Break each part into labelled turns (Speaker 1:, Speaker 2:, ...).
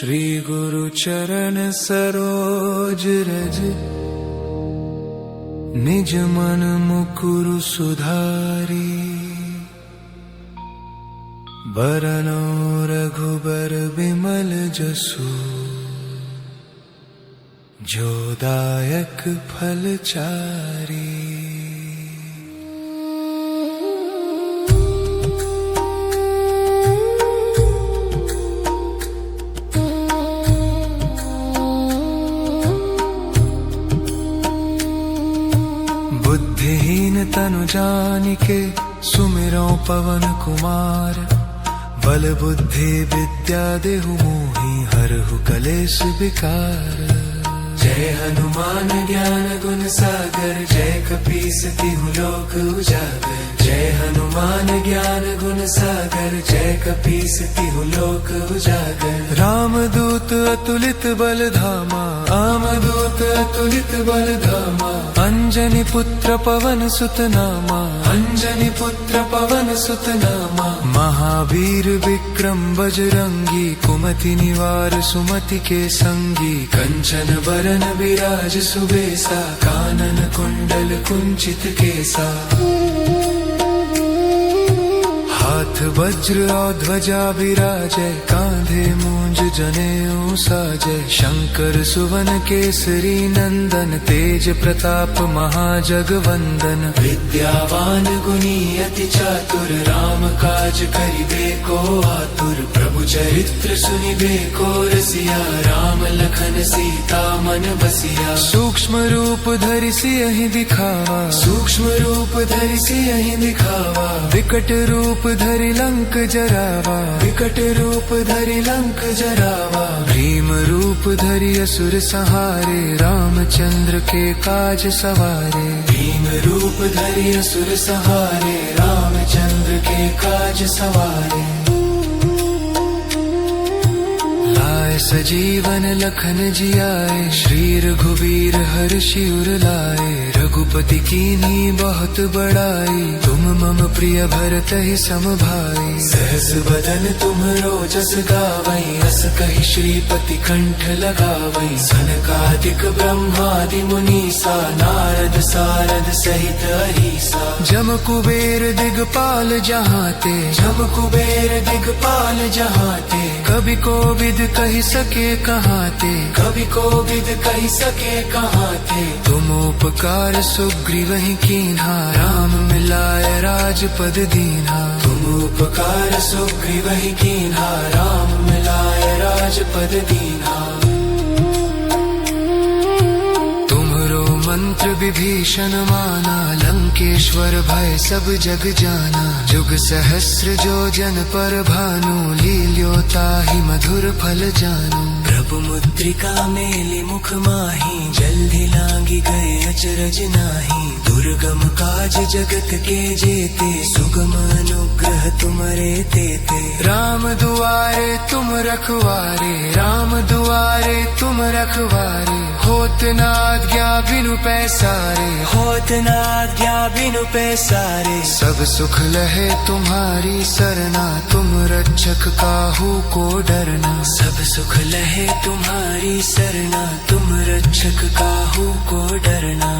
Speaker 1: श्री गुरु चरण सरोज रज, निज मन मुकुरु सुधारी। बरनौ रघुबर बिमल जसु, जो दायक फल चारी। बुद्धिहीन तनु जानिके, सुमिरौ पवन कुमार। बल बुद्धि विद्या देहु मोहि, हरहु कलेश विकार। जय हनुमान ज्ञान गुण सागर, जय कपीस तिहु लोक उजागर। जय हनुमान ज्ञान गुण सागर, जय कपीस तिहु लोक उजागर। रामदूत अतुलित बल धामा, रामदूत अतुलित बल धामा। अंजनी पुत्र पवन सुत नामा, अंजनी पुत्र पवन सुत नामा। महावीर विक्रम बजरंगी, कुमति निवार सुमति के संगी। कंचन बरन विराज सुबेसा, कानन कुंडल कुंचित केसा। हाथ वज्र और ध्वजा विराजय, कांधे मूंज जनेऊ साजय। शंकर सुवन केसरी नंदन, तेज प्रताप महाजगवंदन। विद्यावान गुणी अति चातुर, राम काज करिबे को आतुर। प्रभु चरित्र सुनिबे को रसिया, राम लखन सीता मन बसिया। सूक्ष्म रूप धरि सियहि दिखावा, सूक्ष्म रूप धरि सियहि दिखावा। विकट रूप धरि लंक जरावा, विकट रूप धरि लंक जरावा। भीम रूप धरि असुर संहारे, रामचंद्र के काज सवारे। भीम रूप धरि असुर संहारे, रामचंद्र के काज सवारे। लाए सजीवन लखन जियाए, श्री रघुवीर हर्षि उर लाए। रघुपति कीन्ही बहुत बड़ाई, तुम मम प्रिय भरतहि सम भाई। सहस बदन तुम्हरो जस गावई, अस कहि श्रीपति कंठ लगावई। सनकादिक ब्रह्मादि मुनीसा, नारद सारद सहित अहीसा। जम कुबेर दिगपाल जहाते, जम कुबेर दिगपाल जहाते। कवि कोविद कहि सके कहाते, कवि कोविद कहि सके कहाते। तुम उपकार सुग्रीवहि कीन्हा, राम मिलाय राजपद दीन्हा। तुम उपकार सुग्रीवहि कीन्हा, राम मिलाय राजपद दीन्हा। तुम्हरो मंत्र विभीषण माना, लंकेश्वर भय सब जग जाना। जुग सहस्र जो जन पर भानु, लील्यो ताहि मधुर फल जानू। प्रभु मुद्रिका मेलि मुख माहि, जल्दी लांगी गए अचरज नाही। दुर्गम काज जगत के जेते, सुगम अनुग्रह तुम्हारे तेते। राम दुआरे तुम रखवारे, राम दुआरे तुम रखवारे। होत न आज्ञा बिनु पैसारे, होत न आज्ञा बिनु पैसारे। सब सुख लहे तुम्हारी सरना, तुम रक्षक काहू को डरना। सब सुख लहे तुम्हारी सरना, तुम रक्षक काहू को डरना।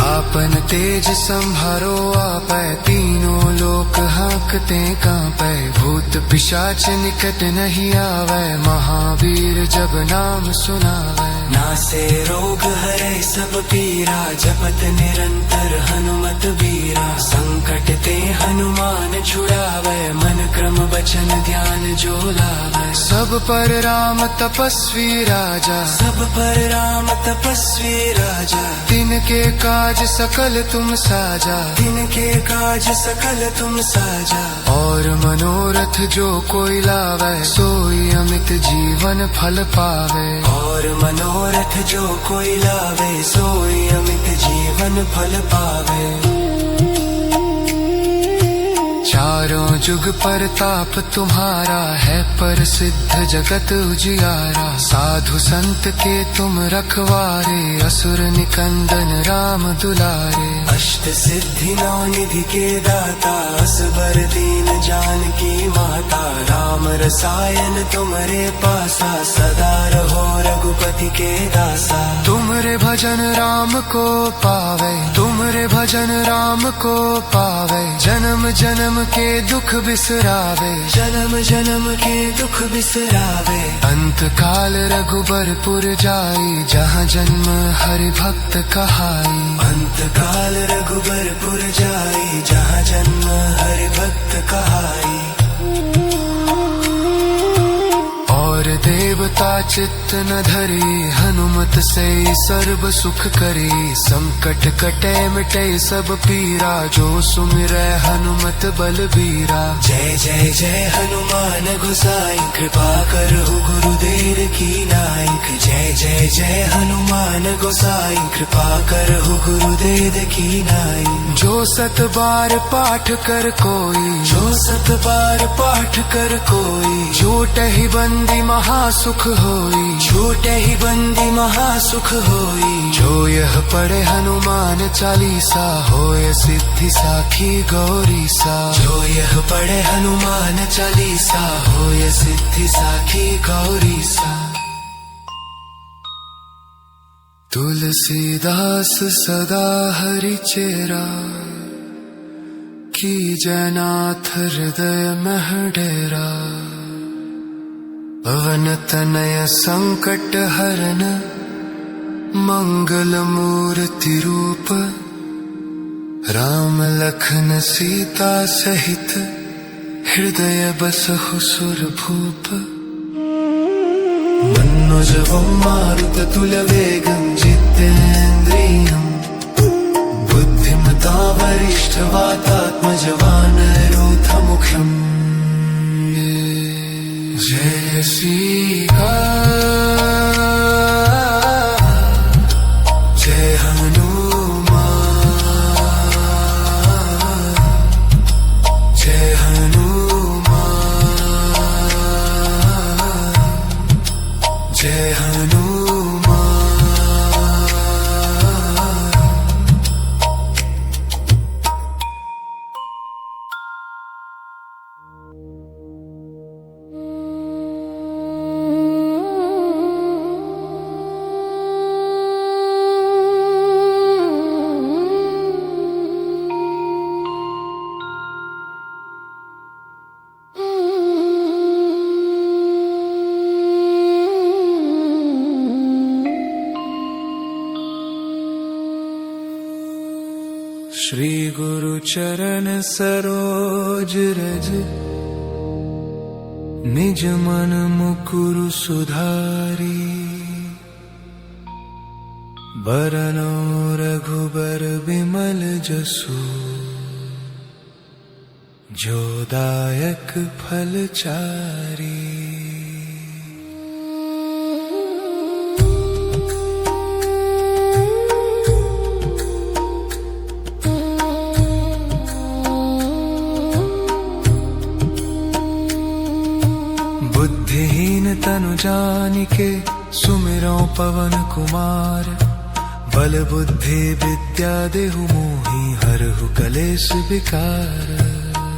Speaker 1: आपन तेज संहारो आपै, तीनों लोक हांकते कांपै। भूत पिशाच निकट नहीं आवै, महावीर जब नाम सुनावै। नासे रोग हरै सब पीरा, जपत निरंतर हनुमत बीरा। संकट ते हनुमान छुड़ावै, मन क्रम वचन ध्यान जो लावै। सब पर राम तपस्वी राजा, सब पर राम तपस्वी राजा। तिनके काज सकल तुम साजा, तिनके काज सकल तुम साजा। और मनोरथ जो कोई लावै, सोई अमित जीवन फल पावे। और मनोरथ जो कोई लावे, सोई अमित जीवन फल पावे। चारों जुग परताप तुम्हारा है, प्रसिद्ध जगत उजियारा। साधु संत के तुम रखवारे, असुर निकंदन राम दुलारे। अष्ट सिद्धि नौ निधि के दाता, असबर दीन जानकी माता। राम रसायन तुम्हारे पासा, सदा रहो रघुपति के दासा। तुम्हारे भजन राम को पावे, तुम्हारे भजन राम को पावे। जन्म जन्म के दुख बिसरावे, जन्म जन्म के दुख बिसरावे। अंत काल रघुबरपुर जाई, जहाँ जन्म हरि भक्त कहाई। अंत काल रघुबरपुर जाई, जहाँ जन्म हरि भक्त कहाई। और देवता चित्त न धरी, हनुमत से सर्व सुख करी। संकट कटे मिटे सब पीरा, जो सुमिरै हनुमत बलबीरा। जय जय जय हनुमान गोसाई, कृपा करहु गुरुदेव की नायक। जय जय जय हनुमान गोसाई, कृपा करहु गुरुदेव की नायक। जो सत बार पाठ कर कोई, जो सत बार पाठ कर कोई। झूठहि बंदी महासुख होई, झूठे ही बंदी महासुख होई। जो यह पढ़े हनुमान चालीसा, होय सिद्धि साखी गौरी सा। जो यह पढ़े हनुमान चालीसा, होय सिद्धि साखी गौरी सा। तुलसीदास सदा हरि चेरा, की जनाथ हृदय में डेरा। पवन तनय संकट हरन, मंगल मूर्ति रूप। राम लखन सीता सहित, हृदय बसहु सुरभूप। मन्नुजवं मारुततुल्यवेगं, जितेन्द्रियं बुद्धिमतां वरिष्ठवातात्मजवानरोधमुख्यम्। जय श्रीराम, जय हनुमान, जय हनुमान, जय हनुमान। श्री गुरु चरण सरोज रज, निज मन मुकुरु सुधारी। बरनौ रघुबर बिमल जसु, जो दायक फल चारी। बुद्धिहीन तनु जानिके, सुमिरौ पवन कुमार। बल बुद्धि विद्या देहु मोहि, हरहु कलेश विकार।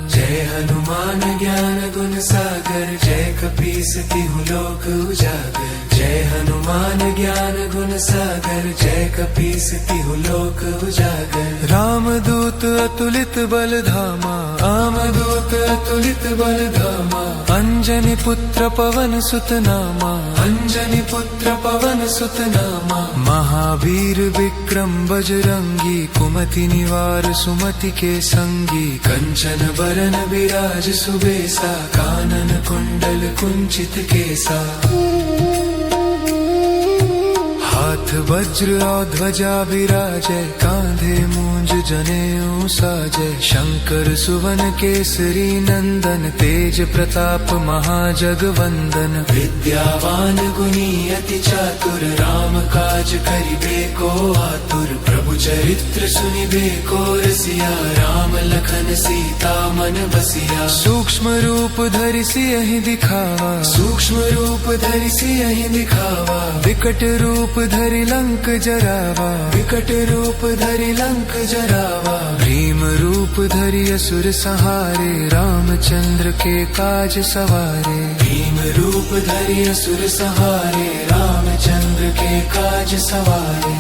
Speaker 1: जय हनुमान ज्ञान गुण सागर, जय कपीस तिहु लोक उजागर। जय हनुमान ज्ञान गुण सागर, जय कपीस तिहु लोक उजागर। रामदूत अतुलित बल धामा, रामदूत अतुलित बल धामा। अंजनी पुत्र पवन सुत नामा, अंजनी पुत्र पवन सुत नामा। महावीर विक्रम बजरंगी, कुमति निवार सुमति के संगी। कंचन बरन विराज सुबेसा, कानन कुंडल कुंचित केसा। हाथ वज्र और ध्वजा विराजय, कांधे मूंज जनेऊ साजय। शंकर सुवन केसरी नंदन, तेज प्रताप महाजगवंदन। विद्यावान गुणी अति चातुर, राम काज करिबे को आतुर। प्रभु चरित्र सुनिबे को रसिया, राम लखन सीता मन बसिया। सूक्ष्म रूप धरि सियहि दिखावा, सूक्ष्म रूप धरि सियहि दिखावा। विकट रूप धरि लंक जरावा, विकट रूप धरि लंक जरावा। भीम रूप धरि असुर संहारे, रामचंद्र के काज सवारे। भीम रूप धरि असुर संहारे, रामचंद्र के काज सवारे।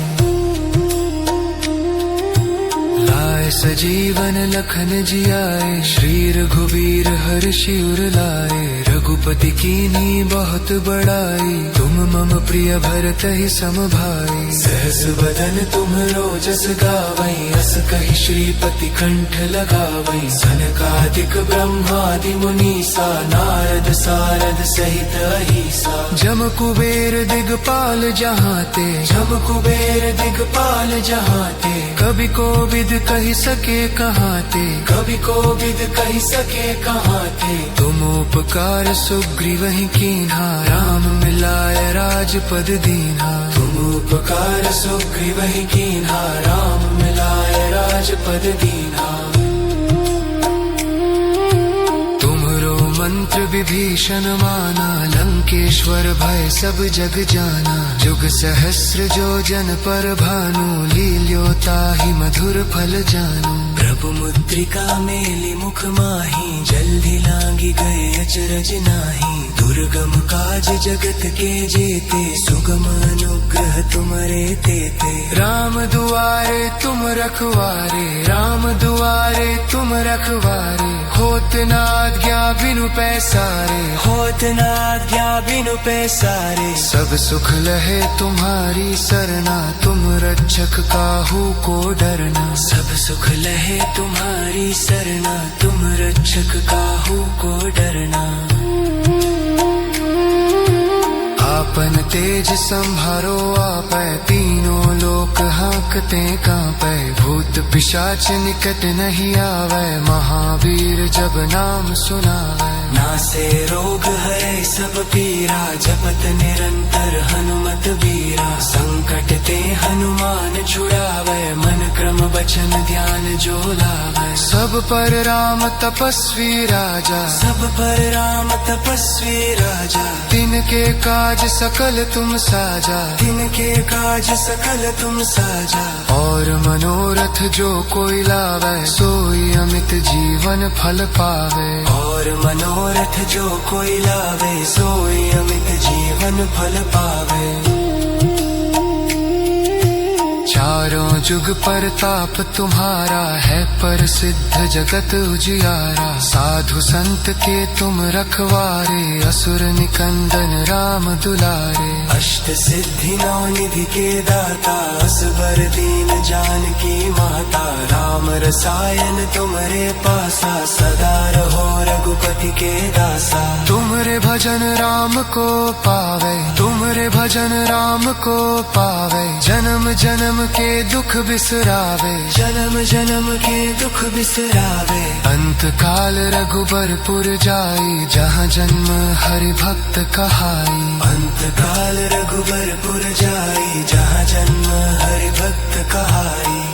Speaker 1: लाए सजीवन लखन जियाए, श्री रघुवीर हर्षि उर लाए। रघुपति कीन्ही बहुत बड़ाई, तुम मम प्रिय भरतहि सम भाई। सहस बदन तुम्हरो जस गावई, अस कहि श्रीपति कंठ लगावई। सनकादिक ब्रह्मादि मुनीसा, नारद सारद सहित अहिसा। जम कुबेर दिगपाल जहाते, जम कुबेर दिगपाल जहाते। कवि कोविद कहि सके कहाते, कवि कोविद कहि सके कहाते। तुम उपकार सुग्रीवहि कीन्हा, राम मिलाय राजपद दीन्हा। तुम उपकार सुग्रीवहि कीन्हा, राम मिलाय राजपद दीन्हा। तुम्हरो मंत्र विभीषण माना, लंकेश्वर भय सब जग जाना। जुग सहस्र जो जन पर भानु, लील्यो ताहि मधुर फल जानू। प्रभु मुद्रिका मेली मुख माही, जल्दी लांगी गए अचरज नाही। दुर्गम काज जगत के जेते, सुगम अनुग्रह तुम्हारे तेते। राम दुआरे तुम रखवारे, राम दुआरे तुम रखवारे। होत न आज्ञा बिनु पैसारे, होत न आज्ञा बिनु पैसारे। सब सुख लहे तुम्हारी सरना, तुम रक्षक काहू को डरना। सब सुख लहे तुम्हारी सरना, तुम रक्षक काहू को डरना। आपन तेज संहारो आपै, तीनों लोक हांकते कांपै। भूत पिशाच निकट नहीं आवै, महावीर जब नाम सुनावै। नासे रोग हरै सब पीरा, जपत निरंतर हनुमत बीरा। संकट ते हनुमान छुड़ावै, मन क्रम बचन ध्यान जो लावै। सब पर राम तपस्वी राजा, सब पर राम तपस्वी राजा। तिनके काज सकल तुम साजा, तिनके काज सकल तुम साजा। और मनोरथ जो कोई लावै, सोई अमित जीवन फल पावे। और मनोरथ जो कोई लावे, सोई अमित जीवन फल पावे। चारों जुग परताप तुम्हारा है, प्रसिद्ध जगत उजियारा। साधु संत के तुम रखवारे, असुर निकंदन राम दुलारे। अष्ट सिद्धि नौ निधि के दाता, असबर दीन जानकी माता। राम रसायन तुम्हारे पासा, सदा रहो रघुपति के दासा। तुम्हारे भजन राम को पावे, तुम्हारे भजन राम को पावे। जन्म जन्म के दुख बिसरावे, जन्म जन्म के दुख बिसरावे। अंत काल रघुबरपुर जाई, जहाँ जन्म हरि भक्त कहाई। अंत काल रघुबरपुर जाई, जहाँ जन्म हरि भक्त कहाई।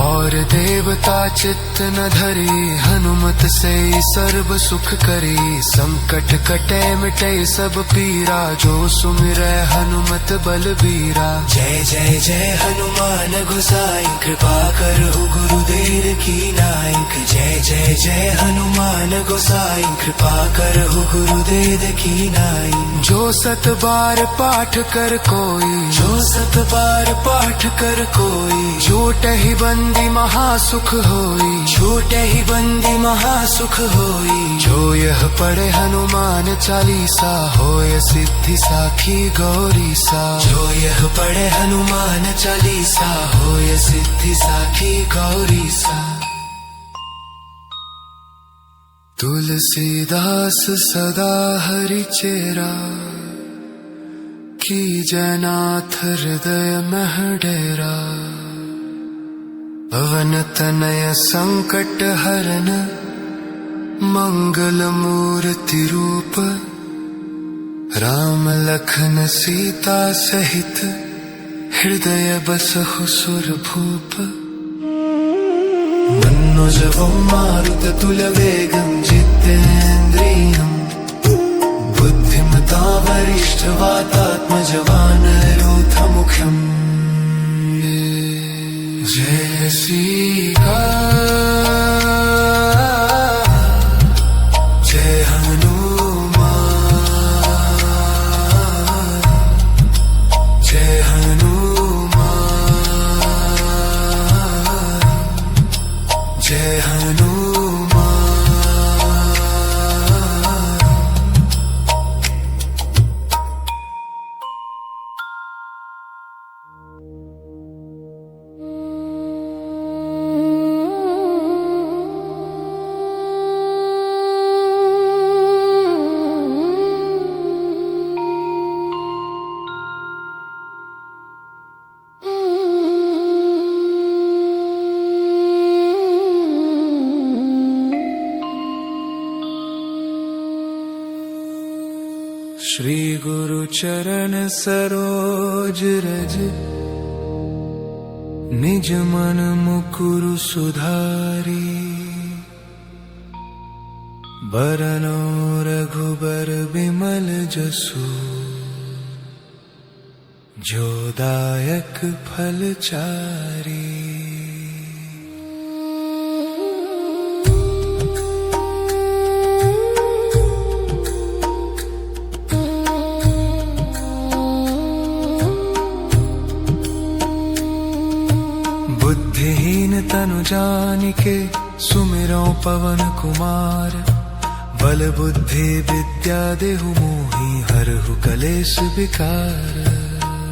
Speaker 1: और देवता चित्त न धरी, हनुमत से सर्व सुख करी। संकट कटे मिटे सब पीरा, जो सुमिरै हनुमत बलबीरा। जय जय जय हनुमान गोसाई, कृपा करहु गुरुदेव की नायक। जय जय जय हनुमान गोसाई, कृपा करहु गुरुदेव की नाई। जो सत बार पाठ कर कोई, जो सत बार पाठ कर कोई। छोटहि बंदी महासुख होई, छोटे ही बंदी महासुख होई। जो यह पढ़े हनुमान चालीसा, होय सिद्धि साखी गौरी सा। जो यह पढ़े हनुमान चालीसा, होय सिद्धि साखी गौरी सा। तुलसीदास सदा हरि चेरा, की जनाथ हृदय मह डेरा, पवन तनय संकट हरन, मंगल मूर्ति रूप, राम लखन सीता सहित, हृदय बसहु सुरभूप। मन्नुजवं मारुततुल्यवेगं जितेन्द्रियं, बुद्धिमतां वरिष्ठवातात्मजवानरोधमुख्यम्। जय श्रीराम जय हनुमान, जय हनुमान, जय हनुमान। श्री गुरु चरण सरोज रज, निज मन मुकुरु सुधारी। बरनौ रघुबर बिमल जसु, जो दायक फल चारी। बुद्धिहीन तनु जानिके, सुमिरौ पवन कुमार। बल बुद्धि विद्या देहु मोहि, हरहु कलेश विकार।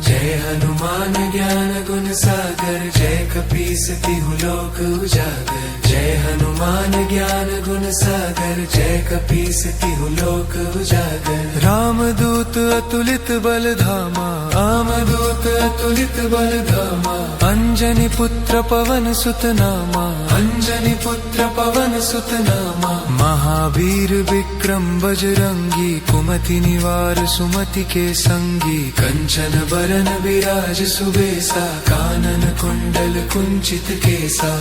Speaker 1: जय हनुमान ज्ञान गुण सागर, जय कपीस तिहु लोक उजागर। जय हनुमान ज्ञान गुण सागर, जय कपीस तिहु लोक उजागर। रामदूत अतुलित बल धामा, रामदूत अतुलित बल धामा। अंजनी पुत्र पवन सुत नामा, अंजनी पुत्र पवन सुत नामा। महावीर विक्रम बजरंगी, कुमति निवार सुमति के संगी। कंचन बरन विराज सुबेसा, कानन कुंडल कुंचित केसा।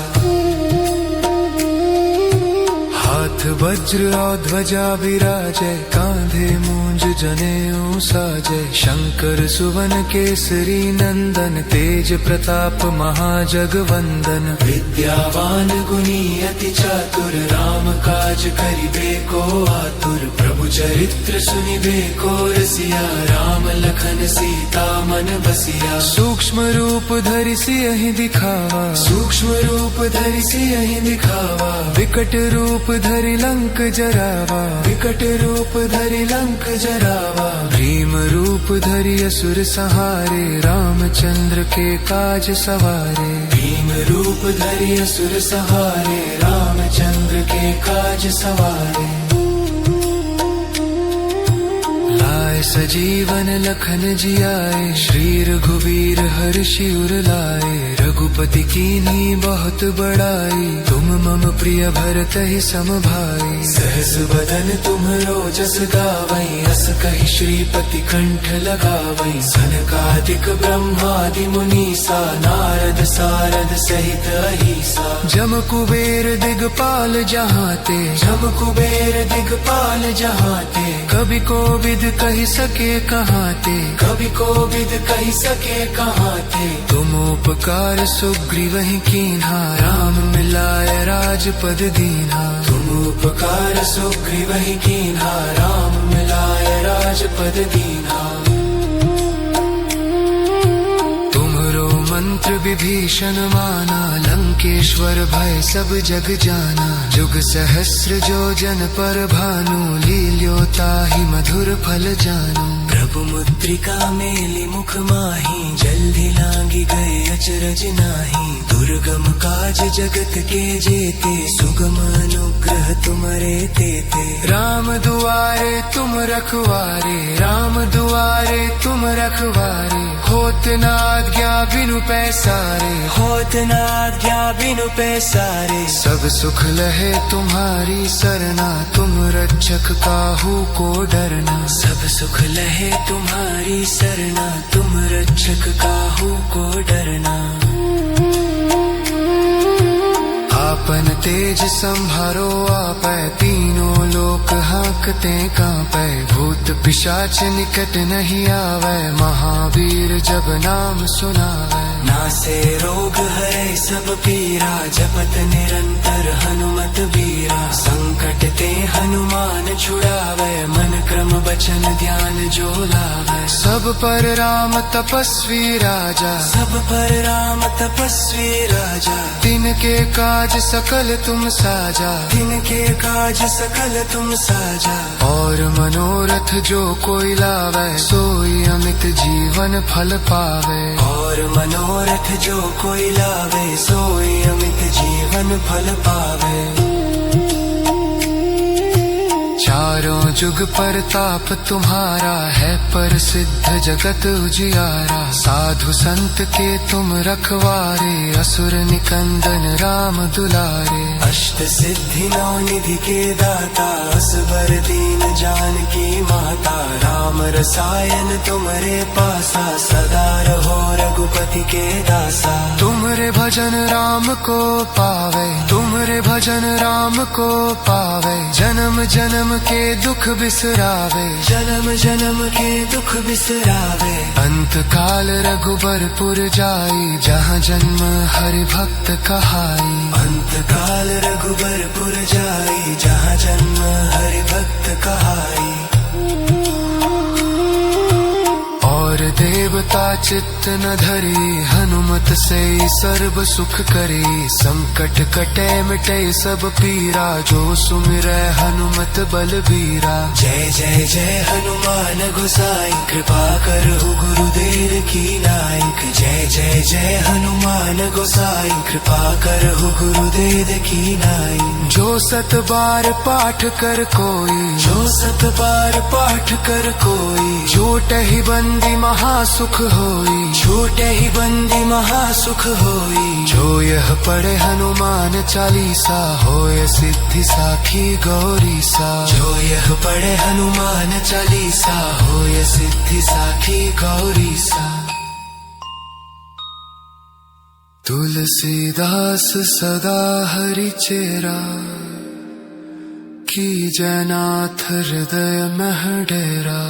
Speaker 1: हाथ वज्र और ध्वजा विराजय, कांधे मूंज जनेऊ साजय। शंकर सुवन केसरी नंदन, तेज प्रताप महाजगवंदन। विद्यावान गुणी अति चातुर, राम काज करिबे को आतुर। प्रभु चरित्र सुनिबे को रसिया, राम लखन सीता मन बसिया। सूक्ष्म रूप धरि सियहि दिखावा, सूक्ष्म रूप धरि सियहि दिखावा। विकट रूप धरि लंक जरावा, विकट रूप धरि लंक जरावा। भीम रूप धरि असुर संहारे, रामचंद्र के काज सवारे। भीम रूप धरि असुर संहारे, रामचंद्र के काज सवारे। सजीवन लखन जियाए, श्री रघुवीर हर्षि उर लाए। रघुपति कीन्ही बहुत बड़ाई, तुम मम प्रिय भरतहि सम भाई। सहस बदन तुम्हरो जस गावै, अस कहि श्रीपति कंठ लगावै। सनकादिक ब्रह्मादि मुनीसा, नारद सारद सहित अहीसा। जम कुबेर दिगपाल जहाते, जम कुबेर दिगपाल जहाते। कवि कोविद कहि सके कहाते, कवि कोविद कहि सके कहाते। तुम उपकार सुग्रीवहि कीन्हा, राम मिलाय राजपद दीन्हा। तुम उपकार सुग्रीवहि कीन्हा, राम मिलाय राजपद दीन्हा। तुमरो मंत्र विभीषण माना, लंकेश्वर भय सब जग जाना। जुग सहस्र जो जन पर भानु, लील्यो ताहि मधुर फल जानू। प्रभु मुद्रिका मेली मुख माही, जल्दी लांगी गए अचरज नाही। दुर्गम काज जगत के जेते, सुगम अनुग्रह तुमरे तेते। राम दुआरे तुम रखवारे, राम दुआरे तुम रखवारे, होत न आज्ञा बिनु पैसारे,
Speaker 2: होत न आज्ञा बिनु पैसारे।
Speaker 1: सब सुख लहे तुम्हारी सरना, तुम रक्षक काहू को डरना।
Speaker 2: सब सुख लहे तुम्हारी सरना, तुम रक्षक काहू को डरना।
Speaker 1: आपन तेज संभारो आपै, तीनों लोक हाँकते कांपै। भूत पिशाच निकट नहीं आवे, महावीर जब नाम सुनावे।
Speaker 2: नासे रोग हरे सब पीरा, जपत निरंतर हनुमत बीरा। संकट ते हनुमान छुड़ावे, मन क्रम वचन ध्यान जो लावे।
Speaker 1: सब पर राम तपस्वी राजा,
Speaker 2: सब पर राम तपस्वी राजा।
Speaker 1: तिनके काज सकल तुम साजा,
Speaker 2: तिनके काज सकल तुम साजा।
Speaker 1: और मनोरथ जो कोई लावे, सोई अमित जीवन फल पावे।
Speaker 2: और मनोरथ जो कोई लावे, सोई अमित जीवन फल पावे।
Speaker 1: चारों जुग परताप तुम्हारा है, पर सिद्ध जगत उजियारा। साधु संत के तुम रखवारे, असुर निकंदन राम दुलारे।
Speaker 2: अष्ट सिद्धि नौ निधि के दाता, असबर दीन जानकी माता। राम रसायन तुम्हारे पासा, सदा रहो रघुपति के दासा।
Speaker 1: तुम्हारे भजन राम को पावे, तुम्हारे भजन राम को पावे। जन्म जन्म के दुख बिसरावे,
Speaker 2: जन्म जन्म के दुख बिसरावे।
Speaker 1: अंत काल रघुबरपुर जाई, जहाँ जन्म हरि भक्त कहाई।
Speaker 2: अंत काल रघुबरपुर जाई, जहाँ जन्म हरि भक्त कहाई।
Speaker 1: और देवता चित्त न धरी, हनुमत से सर्व सुख करी। संकट कटे मिटे सब पीरा, जो सुमिरै हनुमत बलबीरा।
Speaker 2: जय जय जय हनुमान गोसाई, कृपा करहु गुरुदेव की नायक। जय जय जय हनुमान गोसाई, कृपा करहु गुरुदेव की नायक।
Speaker 1: जो सत बार पाठ कर कोई,
Speaker 2: जो सत बार पाठ कर कोई।
Speaker 1: झूठ ही बंदी महासुख होई,
Speaker 2: छूटे ही बंदी महासुख होई।
Speaker 1: जो यह पढ़े हनुमान चालीसा, होय सिद्धि साखी गौरी सा।
Speaker 2: जो यह पढ़े हनुमान चालीसा, होय सिद्धि साखी गौरी सा।
Speaker 1: तुलसीदास सदा हरि चेरा, की जयनाथ हृदय मह डेरा।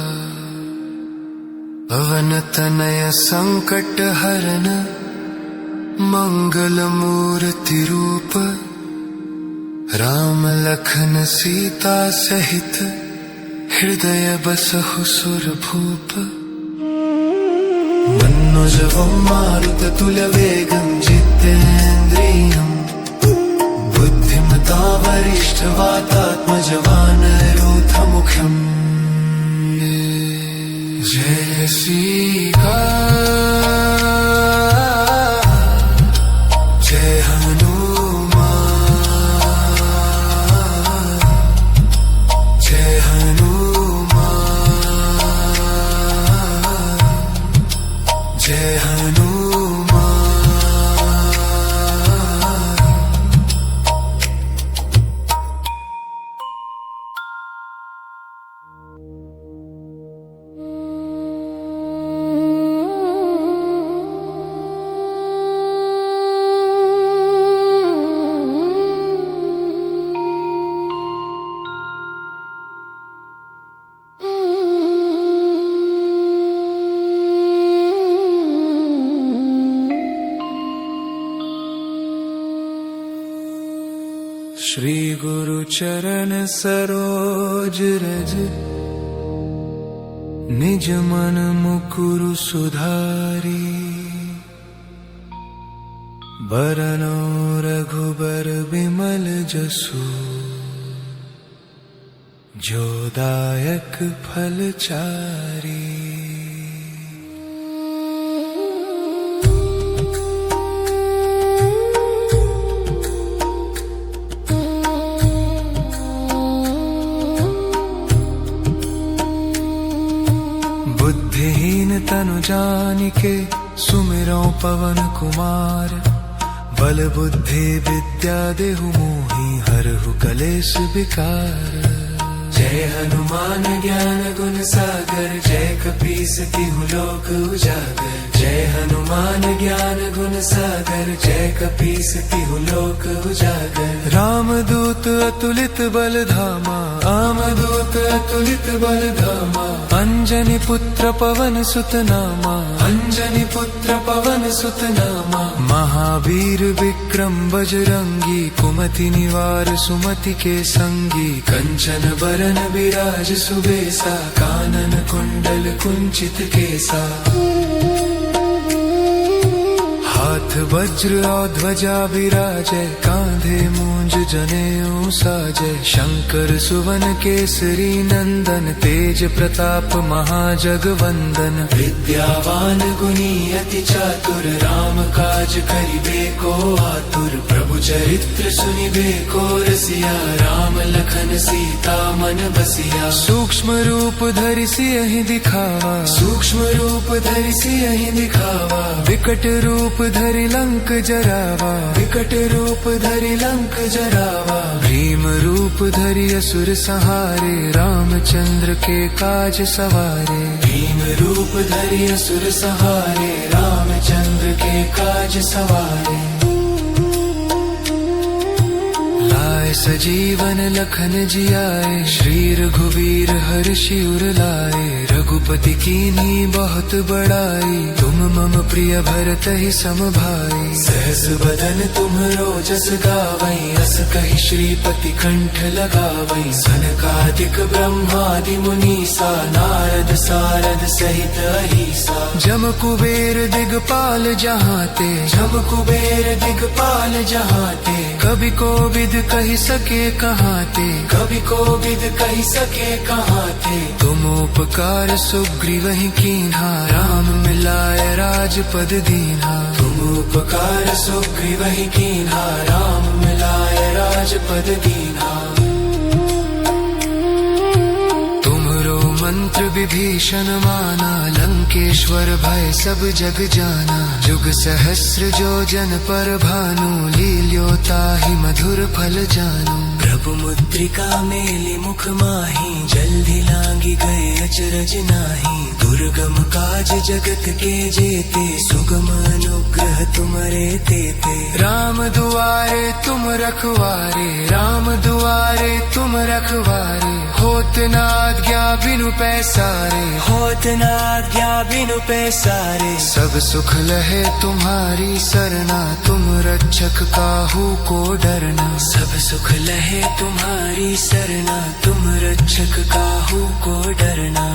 Speaker 1: पवन तनय संकट हरन, मंगल मूर्ति रूप। राम लखन सीता सहित, हृदय बसहु सुरभूप।
Speaker 2: मन्नुजवं मारुततुल्यवेगं, जितेन्द्रियं बुद्धिमतां वरिष्ठवातात्मजवानरोधमुख्यम्।
Speaker 1: जय सीता,
Speaker 2: जय हनुमान, जय हनुमान, जय हनुमान।
Speaker 1: श्री गुरु चरण सरोज रज, निज मन मुकुरु सुधारी। बरनो रघुबर बिमल जसु, जो दायक फल चारी। बुद्धिहीन तनु जानिके सुमिरौ पवन कुमार। बल बुद्धि विद्या देहु मोहि हरहु कलेश विकार। जय हनुमान ज्ञान गुण सागर, जय कपीस तिहु लोक उजागर। जय हनुमान ज्ञान गुण सागर, जय कपीस तिहु लोक उजागर। रामदूत अतुलित बल धामा, रामदूत अतुलित बल धामा। अंजनी पुत्र पवन सुत नामा, अंजनी पुत्र पवन सुत नामा। महावीर विक्रम बजरंगी, कुमति निवार सुमति के संगी। कंचन बरन विराज सुबेसा, कानन कुंडल कुंचित केसा। हाथ वज्र और ध्वजा विराजय, कांधे मूंज जनेऊ साजय। शंकर सुवन केसरी नंदन, तेज प्रताप महाजगवंदन। विद्यावान गुणी अति चातुर, राम काज करिबे को आतुर। प्रभु चरित्र सुनिबे को रसिया, राम लखन सीता मन बसिया। सूक्ष्म रूप धरि सियहि दिखावा, सूक्ष्म रूप धरि सियहि दिखावा। विकट रूप धरि लंक जरावा, विकट रूप धरि लंक जरावा। भीम रूप धरि असुर संहारे, रामचंद्र के काज सवारे। भीम रूप धरि असुर संहारे, रामचंद्र के काज सवारे। लाए सजीवन लखन जियाए, श्री रघुवीर हर्षि उर लाए। रघुपति कीन्ही बहुत बड़ाई, तुम मम प्रिय भरतहि सम भाई। सहस बदन तुम्हरो जस गावई, अस कहि श्रीपति कंठ लगावई। सनकादिक ब्रह्मादि मुनीसा, नारद सारद सहित अहीसा। जम कुबेर दिगपाल जहाते, जम कुबेर दिगपाल जहाते। कवि कोविद कहि सके कहाते, कवि कोविद कहि सके कहाते। तुम उपकार सुग्रीवहि कीन्हा, राम मिलाय राजपद दीन्हा। तुम उपकार सुग्रीवहि कीन्हा, राम मिलाय राजपद दीन्हा। तुमरो मंत्र विभीषण माना, लंकेश्वर भय सब जग जाना। जुग सहस्र जो जन पर भानु, लील्यो ताहि मधुर फल जानू। प्रभु मुद्रिका मेली मुख माही, जल्दी लांगी गए अचरज नाही। दुर्गम काज जगत के जेते, सुगम अनुग्रह तुमरे तेते। राम दुआरे तुम रखवारे, राम दुआरे तुम रखवारे। होत न आज्ञा बिनु पैसारे, होत न आज्ञा बिनु पैसारे। सब सुख लहे तुम्हारी सरना, तुम रक्षक काहू को डरना। सब सुख लहे तुम्हारी सरना, तुम रक्षक काहू को डरना।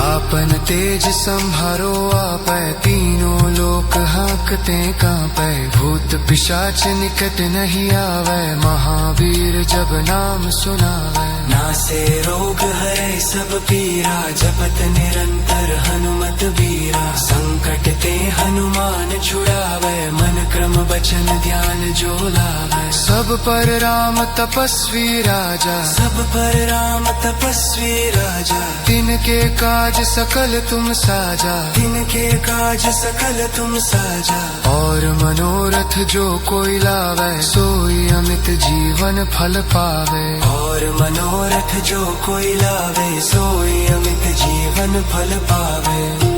Speaker 1: आपन तेज संहारो आपै, तीनों लोक हांकते कांपै। भूत पिशाच निकट नहीं आवै, महावीर जब नाम सुनावै। नासे रोग हरै सब पीरा, जपत निरंतर हनुमत बीरा। संकट ते हनुमान छुड़ावै, मन क्रम वचन ध्यान जो लावै। सब पर राम तपस्वी राजा, सब पर राम तपस्वी राजा। तिनके काज सकल तुम साजा, तिनके काज सकल तुम साजा। और मनोरथ जो कोई लावे, सोई अमित जीवन फल पावे। और मनोरथ जो कोई लावे, सोई अमित जीवन फल पावे।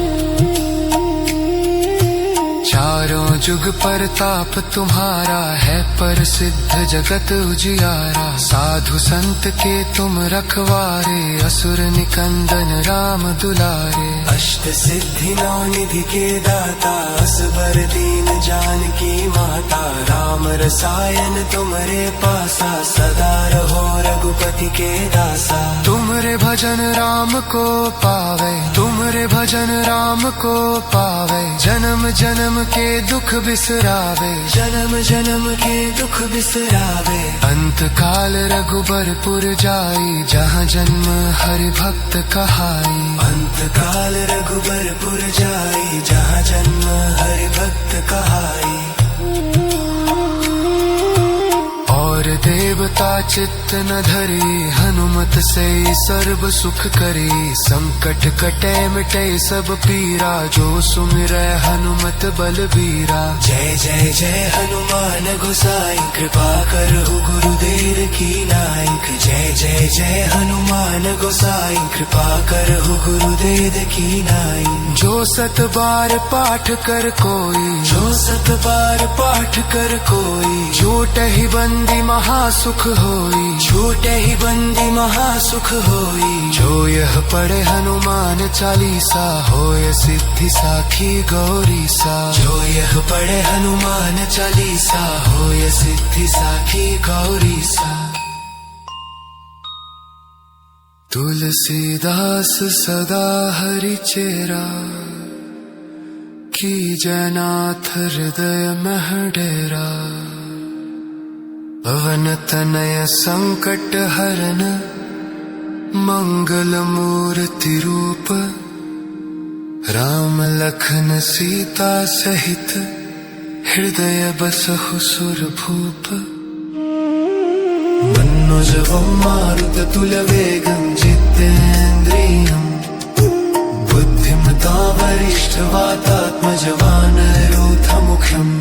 Speaker 1: चारों जुग परताप तुम्हारा है, प्रसिद्ध जगत उजियारा। साधु संत के तुम रखवारे, असुर निकंदन राम दुलारे। अष्ट सिद्धि नौ निधि के दाता, असबर दीन जानकी माता। राम रसायन तुमरे पासा, सदा रहो रघुपति के दासा। तुमरे भजन राम को पावे, तुमरे भजन राम को पावे। जन्म जन्म के दुख बिसरावे, जन्म जन्म के दुख बिसरावे। अंत काल रघुबरपुर जाई, जहाँ जन्म हरि भक्त कहाई। अंत काल रघुबरपुर जाई, जहाँ जन्म हरि भक्त कहाई। और और देवता चित्त न धरे, हनुमत से सर्व सुख करे। संकट कटे मिटे सब पीरा, जो सुमिरै हनुमत बलबीरा।
Speaker 2: जय जय जय हनुमान गोसाई, कृपा करहु गुरुदेव की नायक। जय जय जय हनुमान गोसाई, कृपा करहु गुरुदेव की नायक।
Speaker 1: जो सत बार पाठ कर कोई,
Speaker 2: जो सत बार पाठ कर कोई,
Speaker 1: छूटहि बंदी महासुख होई।
Speaker 2: छूटहि बंदी महासुख होई।
Speaker 1: जो यह पढ़े हनुमान चालीसा, होय सिद्धि साखी गौरी सा।
Speaker 2: जो यह पढ़े हनुमान चालीसा, होय सिद्धि साखी गौरी सा।
Speaker 1: तुलसीदास सदा हरिचेरा, की जयनाथ हृदय मह डेरा। पवन तनय संकट हरन, मंगल मूर्ति रूप। राम लखन सीता सहित, हृदय बसहु सुरभूप।
Speaker 2: मन्नुजवं मारुततुल्यवेगं जितेन्द्रियं, बुद्धिमतां वरिष्ठवातात्मजवानरोधमुख्यम्।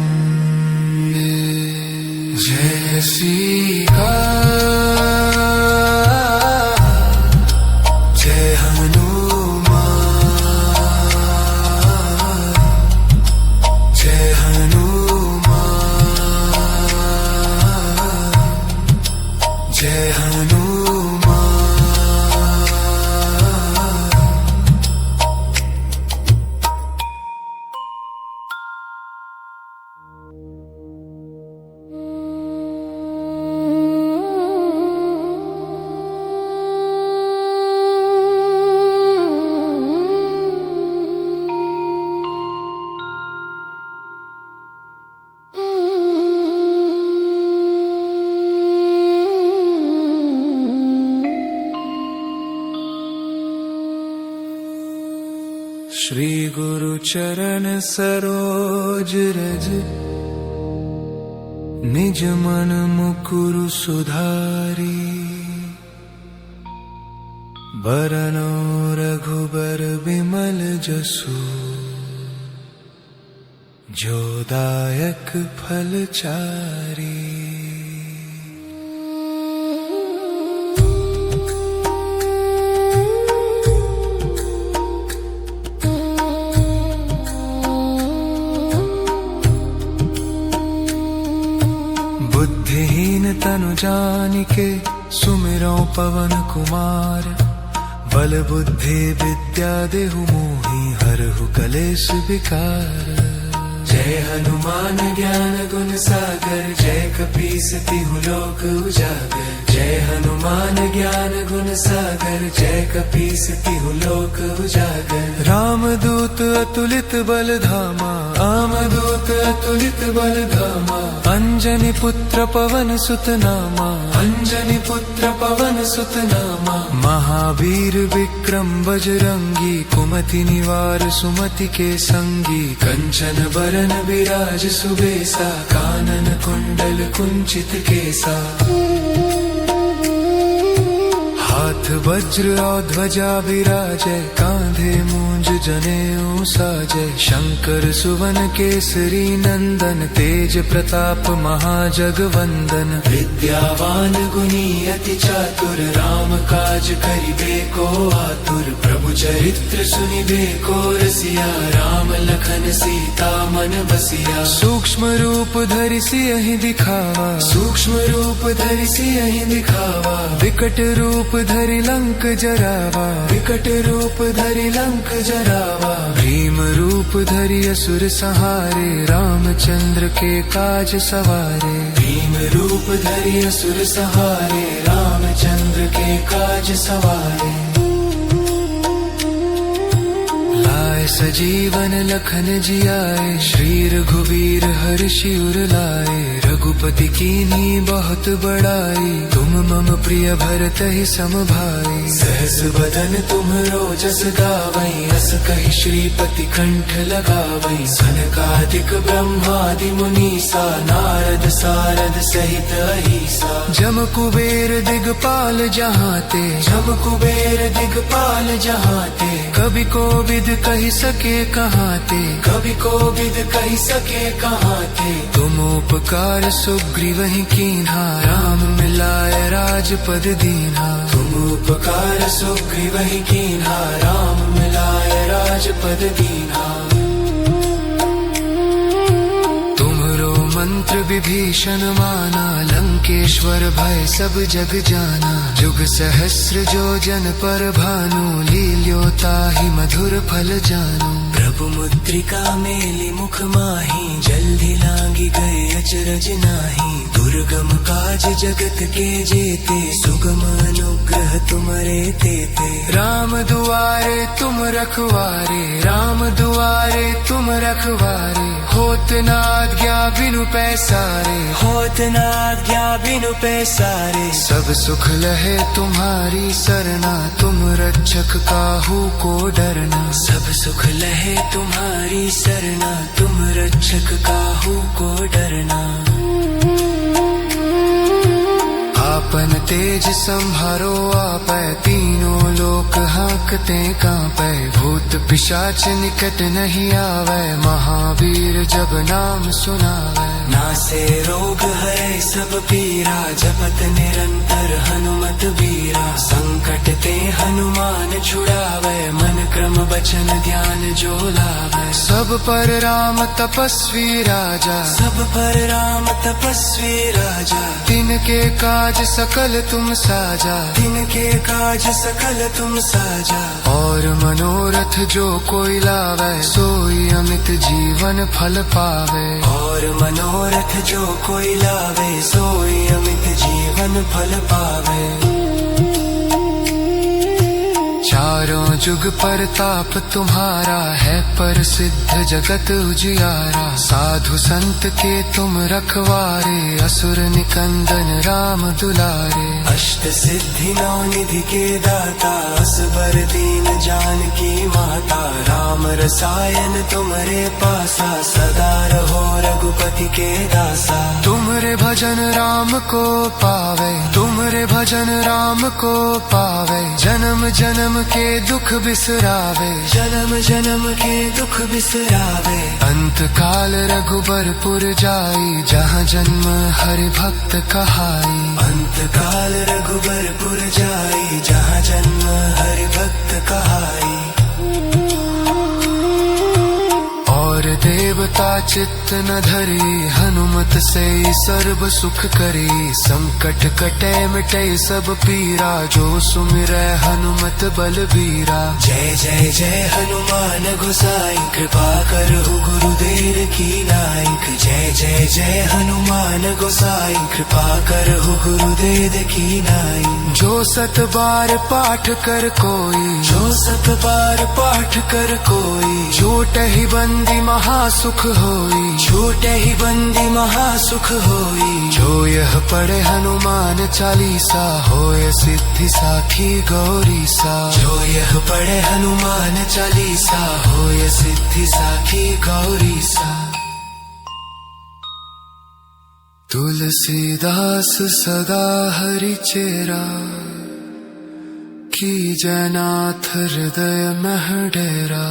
Speaker 1: जय श्रीराम,
Speaker 2: जय हनुमान, जय हनुमान, जय हनुमान।
Speaker 1: श्री गुरु चरण सरोज रज, निज मन मुकुरु सुधारी। बरनौ रघुबर बिमल जसु, जो दायक फल चारी। बुद्धिहीन तनु जानिके, सुमिरौ पवन कुमार। बल बुद्धि विद्या देहु मोहि, हरहु कलेश विकार।
Speaker 2: जय हनुमान ज्ञान गुण सागर, जय कपीस तिहु लोक उजागर। जय हनुमान ज्ञान गुण सागर, जय कपीस तिहु लोक उजागर।
Speaker 1: रामदूत अतुलित बल धामा,
Speaker 2: रामदूत अतुलित बल धामा।
Speaker 1: अंजनी पुत्र पवन सुत नामा,
Speaker 2: अंजनी पुत्र पवन सुत नामा।
Speaker 1: महावीर विक्रम बजरंगी, कुमति निवार सुमति के संगी।
Speaker 2: कंचन बरन विराज सुबेसा, कानन कुंडल कुंचित केसा।
Speaker 1: हाथ वज्र और ध्वजा विराजय, कांधे मूंज जनेऊ साजय। शंकर सुवन केसरी नंदन, तेज प्रताप महाजगवंदन।
Speaker 2: विद्यावान गुणी अति चातुर, राम काज करिबे को आतुर। प्रभु चरित्र सुनिबे को रसिया, राम लखन सीता मन बसिया।
Speaker 1: सूक्ष्म रूप धरि सियहि दिखावा,
Speaker 2: सूक्ष्म रूप धरि सियहि दिखावा।
Speaker 1: विकट रूप धरि लंक जरावा,
Speaker 2: विकट रूप धरि लंक जरावा।
Speaker 1: भीम रूप धरि असुर संहारे, रामचंद्र के काज सवारे।
Speaker 2: भीम रूप धरि असुर संहारे, रामचंद्र के काज सवारे।
Speaker 1: लाए सजीवन लखन जियाए, श्री रघुवीर हर्षि उर लाए। रघुपति कीन्ही बहुत बड़ाई, तुम मम प्रिय भरत ही सम भाई।
Speaker 2: सहस बदन तुम्हरो जस गावई, अस कहि श्रीपति कंठ लगावई। सनकादिक ब्रह्मादि मुनीसा, नारद सारद सहित अहिसा।
Speaker 1: जम कुबेर दिगपाल जहाँते,
Speaker 2: जम कुबेर दिगपाल जहाँते।
Speaker 1: कवि कोविद कहि सके कहाँते,
Speaker 2: कवि कोविद कहि सके कहाँते।
Speaker 1: तुम उपकार सुग्रीव ही कीन्हा, राम मिलाय राजपद दीन्हा।
Speaker 2: तुम उपकार सुग्रीव ही कीन्हा, राम मिलाय राजपद दीन्हा।
Speaker 1: तुमरो मंत्र विभीषण माना, लंकेश्वर भय सब जग जाना। जुग सहस्र जो जन पर भानु, लील्यो ताहि मधुर फल जानू।
Speaker 2: प्रभु मुद्रिका मेली मुख माही, जल्दी लांगी गए अचरज नाही। दुर्गम काज जगत के जेते, सुगम अनुग्रह तुमरे तेते।
Speaker 1: राम दुआरे तुम रखवारे, राम दुआरे तुम रखवारे। होत न आज्ञा बिनु पैसारे,
Speaker 2: होत न आज्ञा बिनु पैसारे।
Speaker 1: सब सुख लहे तुम्हारी सरना, तुम रक्षक काहू को डरना।
Speaker 2: सब सुख लहे तुम्हारी सरना, तुम रक्षक काहू को डरना।
Speaker 1: आपन तेज संहारो आपै, तीनों लोक हांकते कांपै। भूत पिशाच निकट नहीं आवै, महावीर जब नाम सुनावै।
Speaker 2: नासे रोग हरै सब पीरा, जपत निरंतर हनुमत बीरा। संकट ते हनुमान छुड़ावै, मन क्रम बचन ध्यान जो लावै।
Speaker 1: सब पर राम तपस्वी राजा,
Speaker 2: सब पर राम तपस्वी राजा।
Speaker 1: तिनके काज सकल तुम साजा,
Speaker 2: तिनके काज सकल तुम साजा।
Speaker 1: और मनोरथ जो कोई लावै, सोई अमित जीवन फल पावे।
Speaker 2: और मनोरथ जो कोई लावे, सोई अमित जीवन फल पावे।
Speaker 1: चारों जुग परताप तुम्हारा, है प्रसिद्ध जगत उजियारा। साधु संत के तुम रखवारे, असुर निकंदन राम दुलारे।
Speaker 2: अष्ट सिद्धि नौ निधि के दाता, असबर दीन जानकी माता। राम रसायन तुमरे पासा, सदा रहो रघुपति के दासा।
Speaker 1: तुमरे भजन राम को पावे, तुमरे भजन राम को पावे। जन्म जन्म के दुख बिसरावे,
Speaker 2: जन्म जन्म के दुख बिसरावे।
Speaker 1: अंत काल रघुबरपुर जाई, जहाँ जन्म हरि भक्त कहाई।
Speaker 2: अंत काल रघुबरपुर जाई, जहाँ जन्म हरि भक्त कहाई।
Speaker 1: और देवता चित्त न धरी, हनुमत से सर्व सुख करी। संकट कटे मिटे सब पीरा, जो सुमिरै हनुमत बलबीरा।
Speaker 2: जय जय जय हनुमान गोसाई, कृपा करहु गुरुदेव की नायक। जय जय जय हनुमान गोसाई, कृपा करहु गुरुदेव की नायक।
Speaker 1: जो सत बार पाठ कर कोई,
Speaker 2: जो सत बार पाठ कर कोई।
Speaker 1: झूठ ही बंदी महासुख होई,
Speaker 2: छूटे ही बंदी महासुख होई।
Speaker 1: जो यह पढ़े हनुमान चालीसा, होय सिद्धि साखी गौरी सा।
Speaker 2: जो यह पढ़े हनुमान चालीसा, होय सिद्धि साखी गौरी सा।
Speaker 1: तुलसीदास सदा हरि चेरा, की जनाथ हृदय मह डेरा।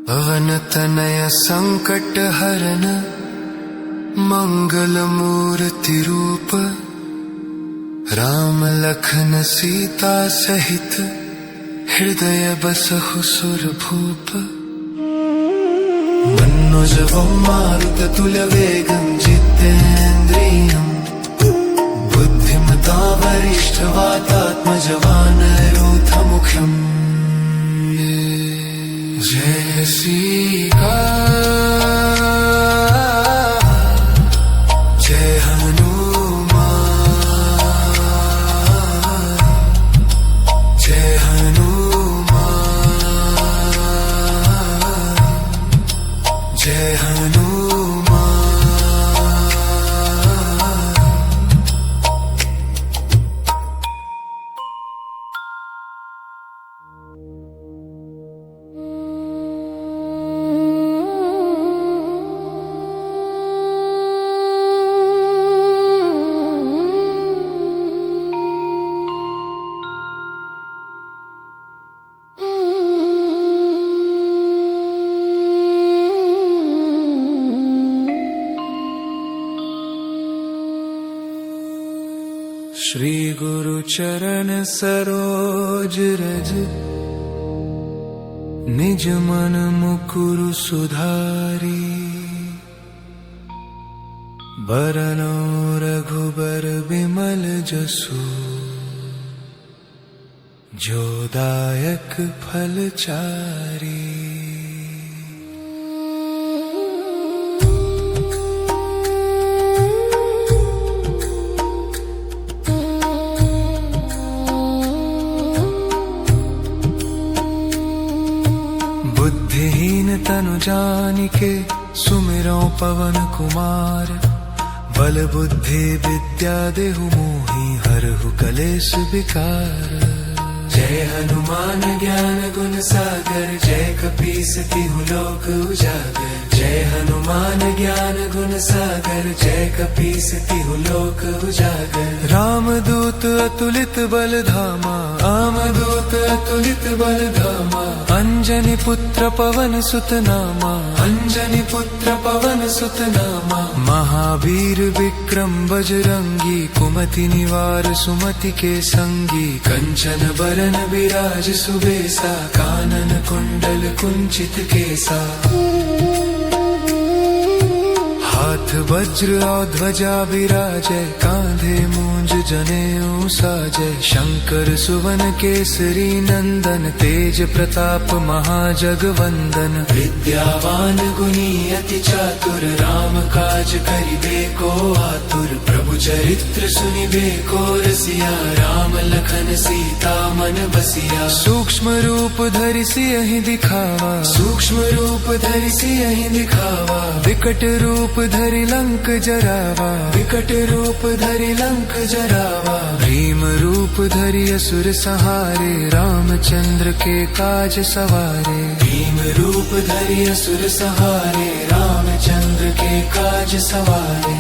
Speaker 1: पवन तनय संकट हरन, मंगल मूर्ति रूप। राम लखन सीता सहित, हृदय बसहु सुरभूप।
Speaker 2: मन्नुजवं मारुततुल्यवेगं जितेन्द्रियं। बुद्धिमतां वरिष्ठवातात्मजवानरोऽधमुख्यम्।
Speaker 1: जय सीता,
Speaker 2: जय हनुमान, जय हनुमान, जय हनुमान।
Speaker 1: गुरु चरण सरोज रज, निज मन मुकुरु सुधारी। बरनौ रघुबर बिमल जसु, जो दायक फल चारी। बुद्धिहीन तनु जानिके, सुमिरौ पवन कुमार। बल बुद्धि विद्या देहु मोहि, हरहु कलेश विकार। जय हनुमान ज्ञान गुण सागर, जय कपीस तिहु लोक उजागर। जय हनुमान ज्ञान गुण सागर, जय कपीस तिहु लोक उजागर। रामदूत अतुलित बल धामा, रामदूत अतुलित बल धामा। अंजनी पुत्र पवन सुत नामा, अंजनी पुत्र पवन सुत नामा। महावीर विक्रम बजरंगी, कुमति निवार सुमति के संगी। कंचन बरन विराज सुबेसा, कानन कुंडल कुंचित केसा। हाथ वज्र और ध्वजा विराजय, कांधे मूंज जनेऊ साजय। शंकर सुवन केसरी नंदन, तेज प्रताप महाजगवंदन। विद्यावान गुणी अति चातुर, राम काज करिबे को आतुर। प्रभु चरित्र सुनिबे को रसिया, राम लखन सीता मन बसिया। सूक्ष्म रूप धरि सियहि दिखावा, सूक्ष्म रूप धरि सियहि दिखावा। विकट रूप धरि लंक जरावा, विकट रूप धरि लंक जरावा। भीम रूप धरि असुर सहारे, रामचंद्र के काज सवारे। भीम रूप धरि असुर सहारे, रामचंद्र के काज सवारे।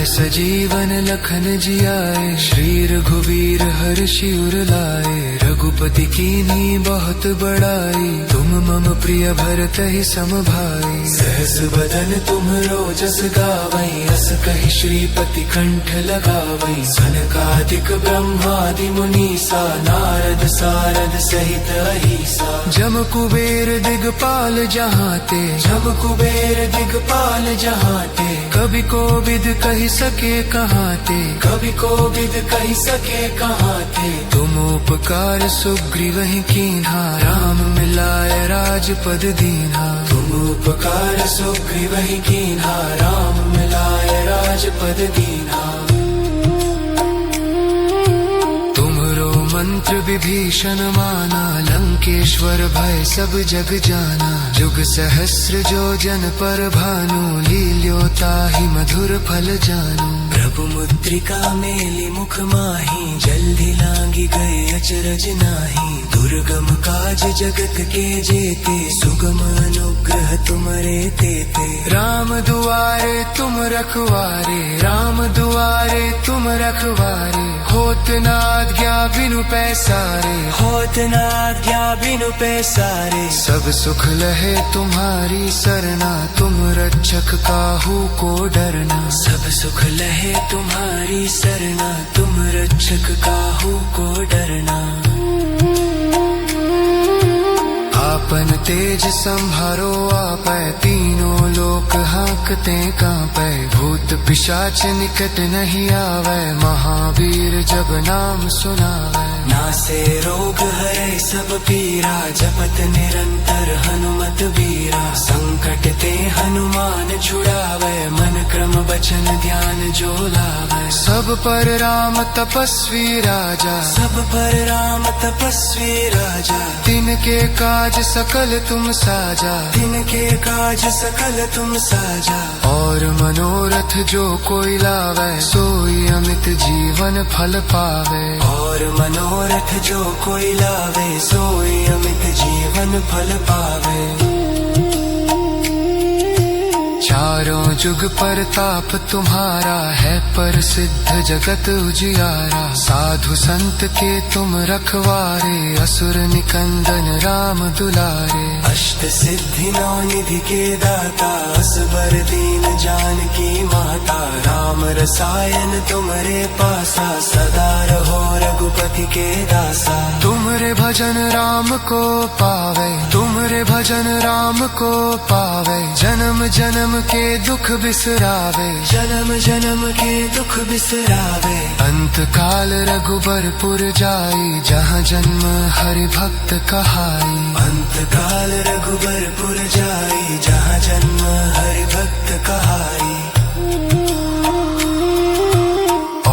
Speaker 1: सजीवन लखन जियाए, श्री रघुवीर हर्षि उर लाए। रघुपति कीन्ही बहुत बड़ाई, तुम मम प्रिय भरतहि सम भाई। सहस बदन तुम्हरो जस गावै, अस कहि श्रीपति कंठ लगावै। सनकादिक ब्रह्मादि मुनीसा, नारद सारद सहित अहीसा। जम कुबेर दिगपाल जहाते, जम कुबेर दिगपाल जहाते। कवि कोविद कहि सके कहाते, कवि कोविद कहि सके कहाते। तुम उपकार सुग्रीवहि कीन्हा, राम मिलाय राजपद दीन्हा। तुम उपकार सुग्रीवहि कीन्हा, राम मिलाय राजपद दीन्हा। मंत्र विभीषण माना, लंकेश्वर भय सब जग जाना। जुग सहस्र जो जन पर भानु, लील्यो ताहि मधुर फल जानू। प्रभु मुद्रिका मेली मुख माही, जल्दी लांगी गए अचरज नाही। दुर्गम काज जगत के जेते, सुगम अनुग्रह तुमरे तेते। राम दुआरे तुम रखवारे, राम दुआरे तुम रखवारे। होत न आज्ञा बिनु पैसारे, होत न आज्ञा बिनु पैसारे। सब सुख लहे तुम्हारी सरना, तुम रक्षक काहू को डरना। सब सुख लहे तुम्हारी सरना, तुम रक्षक काहू को डरना। आपन तेज संहारो आपै, तीनों लोक हांकते कांपै। भूत पिशाच निकट नहीं आवै, महावीर जब नाम सुनावै। नासे रोग हरै सब पीरा, जपत निरंतर हनुमत वीरा। संकट ते हनुमान छुड़ावै, मन क्रम बचन ध्यान जो लावै। सब पर राम तपस्वी राजा, सब पर राम तपस्वी राजा। तिनके काज सकल तुम साजा, तिनके काज सकल तुम साजा। और मनोरथ जो कोई लावै, सोई अमित जीवन फल पावै। और मनोरथ जो कोई लावे, सोई अमित जीवन फल पावे। चारों जुग परताप तुम्हारा है, प्रसिद्ध जगत उजियारा। साधु साधु संत के तुम रखवारे, असुर निकंदन राम दुलारे।
Speaker 2: अष्ट सिद्धि नौ निधि के दाता, असबर दीन जानकी माता। राम रसायन तुमरे पासा, सदा रहो रघुपति के दासा।
Speaker 1: तुमरे भजन राम को पावे, तुमरे भजन राम को पावे। जन्म जन्म के दुख बिसरावे,
Speaker 2: जन्म जन्म के दुख बिसरावे।
Speaker 1: अंत काल रघुबरपुर जाई, जहाँ जन्म हरि भक्त कहाई।
Speaker 2: अंत काल रघुबरपुर जाई, जहाँ जन्म हरि भक्त कहाई।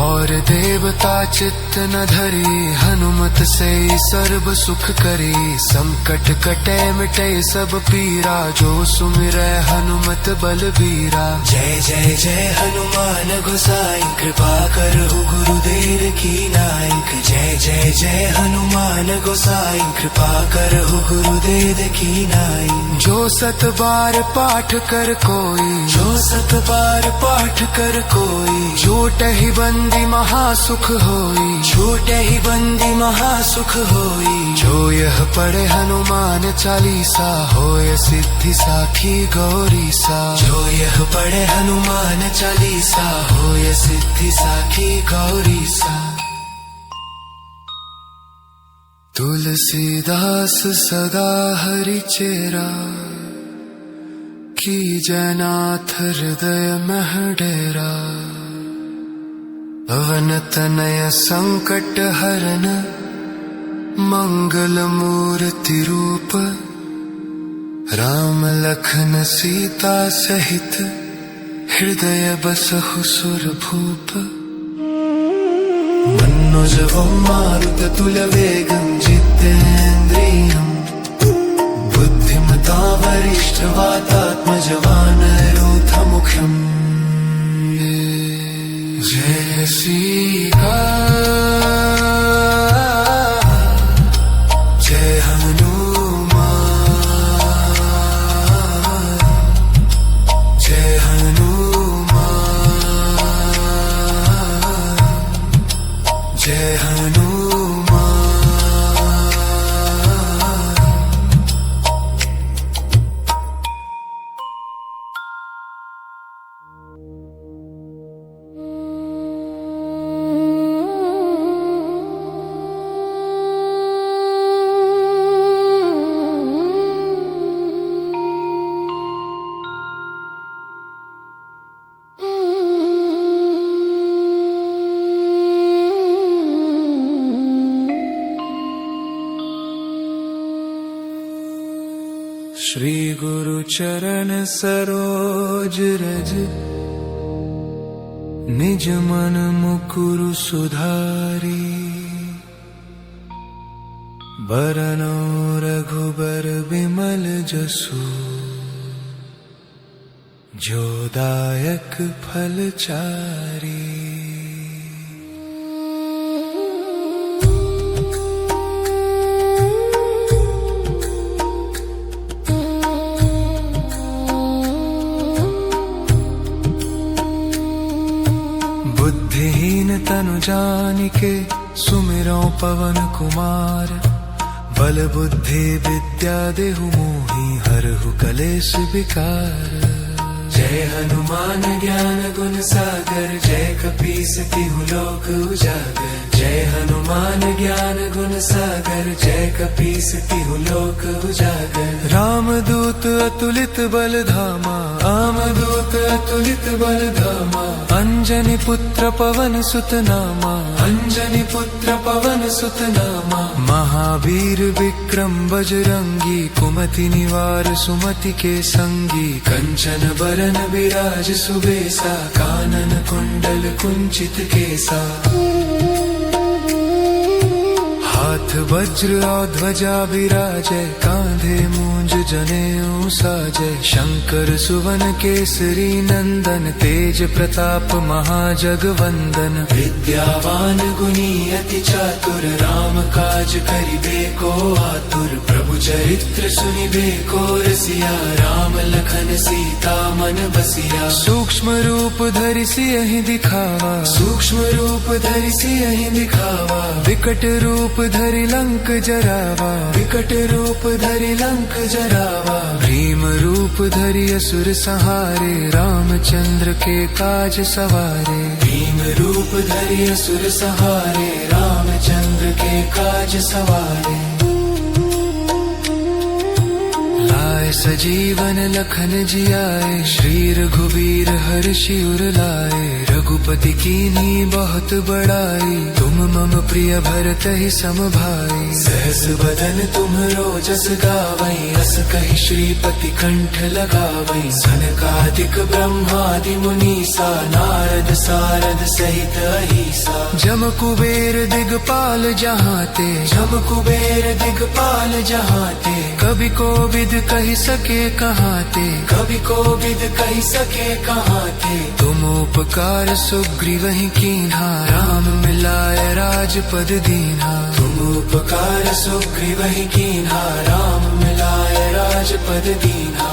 Speaker 1: और देवता चित्त न धरी, हनुमत से सर्व सुख करी। संकट कटे मिटे सब पीरा, जो सुमिरै हनुमत बलबीरा।
Speaker 2: जय जय जय हनुमान गोसाई, कृपा करहु गुरुदेव की नायक। जय जय जय हनुमान गोसाई, कृपा करहु गुरुदेव की नायक।
Speaker 1: जो सत बार पाठ कर कोई,
Speaker 2: जो सत बार पाठ कर कोई।
Speaker 1: छूटहि बंदी महासुख होई,
Speaker 2: छूटहि बंदी महासुख होई।
Speaker 1: जो यह पढ़े हनुमान चालीसा, होय सिद्धि साखी गौरी सा।
Speaker 2: जो यह पढ़े हनुमान चालीसा, होय सिद्धि साखी गौरी सा।
Speaker 1: तुलसीदास सदा हरि चेरा, की जनाथ हृदय मह डेरा। पवन तनय संकट हरन, मंगल मूर्ति रूप। राम लखन सीता सहित, हृदय बसहु सुरभूप।
Speaker 2: मन्नुजवं मारुततुल्यवेगं, जितेन्द्रियं बुद्धिमतां वरिष्ठवातात्मजवानरोऽधमुख्यम्।
Speaker 1: जय सीता,
Speaker 2: जय हनुमान, जय हनुमान, जय हनुमान।
Speaker 1: श्री गुरु चरण सरोज रज, निज मन मुकुरु सुधारी। बरनौ रघुबर बिमल जसु, जो दायक फल चारी। बुद्धिहीन तनु जानिके, सुमिरौ पवन कुमार। बल बुद्धि विद्या देहु मोहि, हरहु कलेश विकार।
Speaker 2: जय हनुमान ज्ञान गुण सागर, जय कपीस तिहु लोक उजागर। जय हनुमान ज्ञान गुण सागर, जय कपीस तिहु लोक उजागर।
Speaker 1: रामदूत अतुलित बल धामा,
Speaker 2: रामदूत अतुलित बल धामा।
Speaker 1: अंजनी पुत्र पवन सुत नामा,
Speaker 2: अंजनी पुत्र पवन सुत नामा।
Speaker 1: महावीर विक्रम बजरंगी, कुमति निवार सुमति के संगी।
Speaker 2: कंचन बरन विराज सुबेसा, कानन कुंडल कुंचित केसा।
Speaker 1: हाथ वज्र और ध्वजा विराजय, कांधे मूंज जनेऊ साजय। शंकर सुवन केसरी नंदन, तेज प्रताप महाजगवंदन।
Speaker 2: विद्यावान गुणी अति चातुर, राम काज करिबे को आतुर। प्रभु चरित्र सुनिबे को रसिया, राम लखन सीता मन बसिया।
Speaker 1: सूक्ष्म रूप धरि सियहि दिखावा,
Speaker 2: सूक्ष्म रूप धरि सियहि दिखावा।
Speaker 1: विकट रूप धरि लंक जरावा, विकट रूप धरि लंक जरावा। भीम रूप धरि असुर संहारे, रामचंद्र के काज सवारे। भीम रूप धरि असुर संहारे, रामचंद्र के काज सवारे। लाए सजीवन लखन जियाए, श्री रघुवीर हर्षि उर लाए। रघुपति कीन्ही बहुत बड़ाई, तुम मम प्रिय भरत ही सम भाई। सहस बदन तुम्हरो जस गावई, अस कहि श्रीपति कंठ लगावई। सनकादिक ब्रह्मादि मुनीसा, नारद सारद सहित अहिसा। जम कुबेर दिगपाल जहाते, जम कुबेर दिगपाल जहाते। कवि कोविद कहि सके कहाते, कवि कोविद कहि सके कहाते। तुम उपकार सुग्रीवहि कीन्हा, राम मिलाय राजपद दीन्हा। तुम उपकार सुग्रीवहि कीन्हा, राम मिलाय राजपद दीन्हा।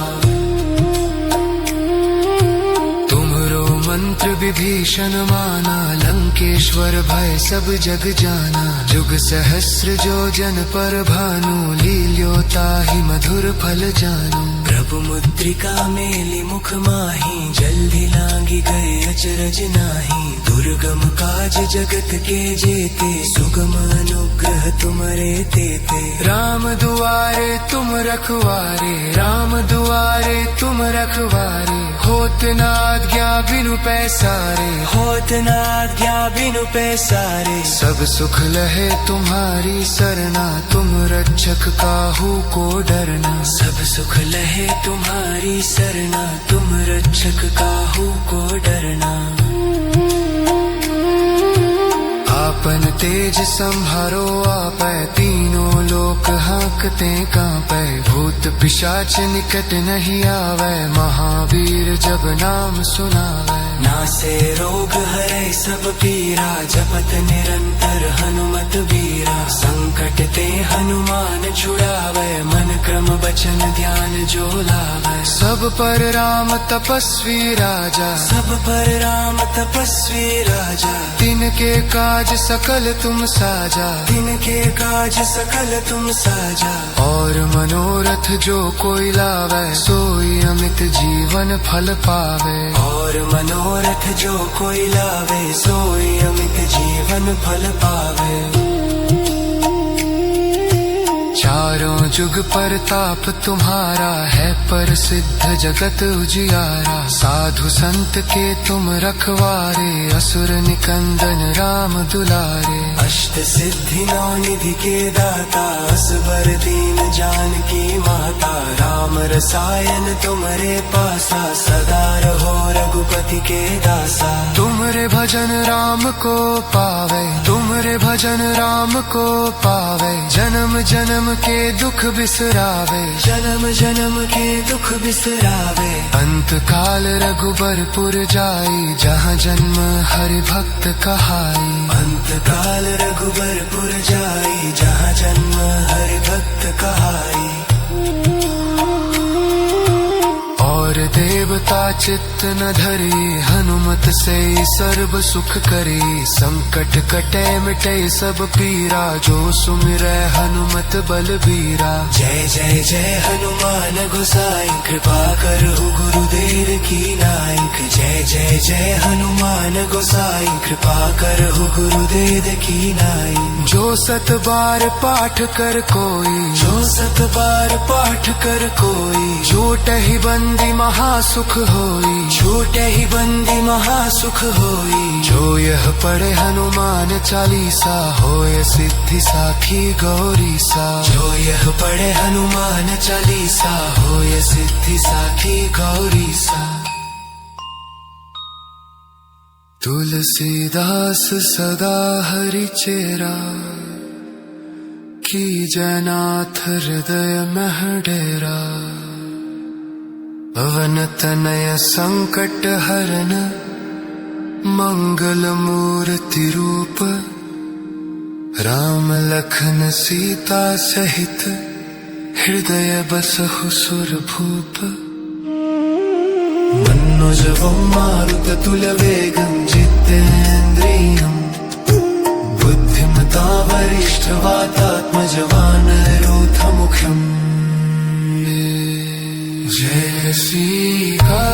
Speaker 1: मंत्र विभीषण माना, लंकेश्वर भय सब जग जाना। जुग सहस्र जो जन पर भानु, लील्यो ताहि मधुर फल जानू। प्रभु मुद्रिका मेली मुख माही, जल्दी लांगी गए अचरज नाही। दुर्गम काज जगत के जेते, सुगम अनुग्रह तुमरे तेते। राम दुआरे तुम रखवारे, राम दुआरे तुम रखवारे। होत न आज्ञा बिनु पैसारे, होत न आज्ञा बिनु पैसारे। सब सुख लहे तुम्हारी सरना, तुम रक्षक काहू को डरना। सब सुख लहे तुम्हारी सरना, तुम रक्षक काहू को डरना। आपन तेज संहारो आपै, तीनों लोक हांकते कांपै। भूत पिशाच निकट नहीं आवै, महावीर जब नाम सुनावै। नासे रोग हरै सब पीरा, जपत निरंतर हनुमत बीरा। संकट ते हनुमान छुड़ावै, मन क्रम बचन ध्यान जो लावै। सब पर राम तपस्वी राजा, सब पर राम तपस्वी राजा। तिनके काज सकल तुम साजा, तिनके काज सकल तुम साजा। और मनोरथ जो कोई लावै, सोई अमित जीवन फल पावे। और मनोरथ जो कोई लावे, सोई अमित जीवन फल पावे। चारों जुग परताप तुम्हारा है, प्रसिद्ध जगत उजियारा। साधु संत के तुम रखवारे, असुर निकंदन राम दुलारे। अष्ट सिद्धि नौ निधि के दाता, असबर दीन जानकी माता। राम रसायन तुम्हारे पासा, सदा रहो रघुपति के दासा। तुम्हारे भजन राम को पावे, तुम्हारे भजन राम को पावे। जन्म जन्म के दुख बिसरावे, जन्म जन्म के दुख बिसरावे। अंत काल रघुबरपुर जाई, जहाँ जन्म हरि भक्त कहाई। अंत काल रघुबरपुर जाई, जहाँ जन्म हरि भक्त कहाई। और देवता चित्त न धरी, हनुमत से सर्व सुख करी। संकट कटे मिटे सब पीरा, जो सुमिरै हनुमत बलबीरा। जय जय जय हनुमान गोसाई, कृपा करहु गुरुदेव की नायक। जय जय जय हनुमान गोसाई, कृपा करहु गुरुदेव की नायक। जो सत बार पाठ कर कोई, जो सत बार पाठ कर कोई। जोटहि बंदी महासुख होई, छोटे ही बंदी महासुख होई। जो यह पढ़े हनुमान चालीसा, होय सिद्धि साखी गौरी सा। जो यह पढ़े हनुमान चालीसा, होय सिद्धि साखी गौरी सा। तुलसीदास सदा हरि चेरा, की जनाथ हृदय मह डेरा। पवन तनय संकट हरन, मंगल मूर्ति रूप। राम लखन सीता सहित, हृदय बसहु सुरभूप। मन्नुजवं मारुततुल्यवेगं, जितेन्द्रियं बुद्धिमतां
Speaker 2: वातात्मजवानरोऽथमुख्यम्
Speaker 1: जय सीता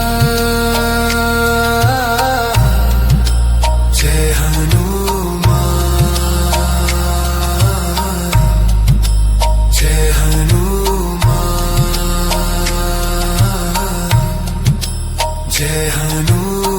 Speaker 2: जय हनुमान जय हनुमान जय हनुमान